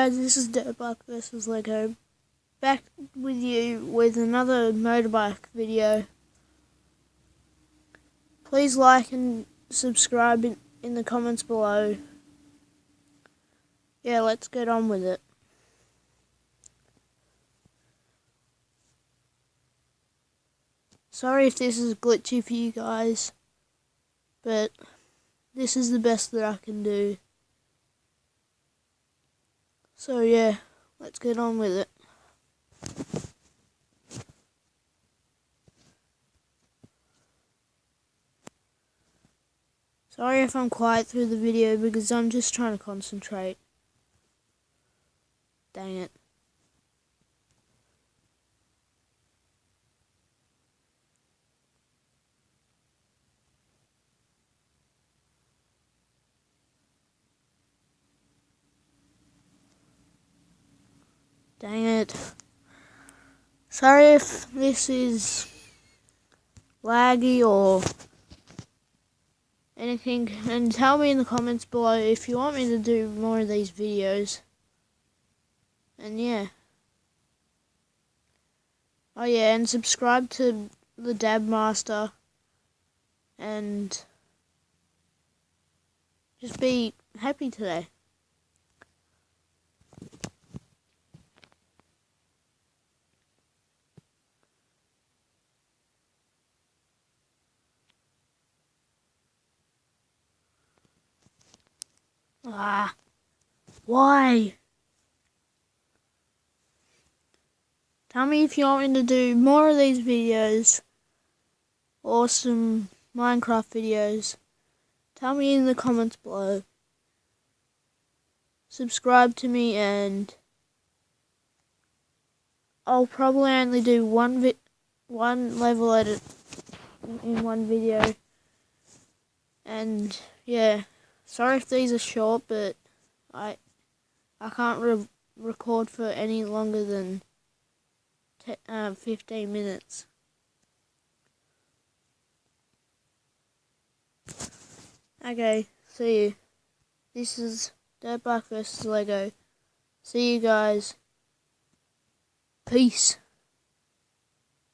Guys, this is Motorbike versus Lego, back with you with another motorbike video. Please like and subscribe in the comments below. Yeah, let's get on with it. Sorry if this is glitchy for you guys, but this is the best that I can do. So yeah, let's get on with it. Sorry if I'm quiet through the video because I'm just trying to concentrate. Dang it. Dang it. Sorry if this is laggy or anything, and tell me in the comments below if you want me to do more of these videos. And yeah. Oh yeah, and subscribe to the Dab Master and just be happy today. Why? Tell me if you want me to do more of these videos or some Minecraft videos. Tell me in the comments below. Subscribe to me, and I'll probably only do one level edit in one video. And yeah, sorry if these are short, but I can't record for any longer than 15 minutes. Okay, see you. This is Motorbike versus Lego. See you guys. Peace.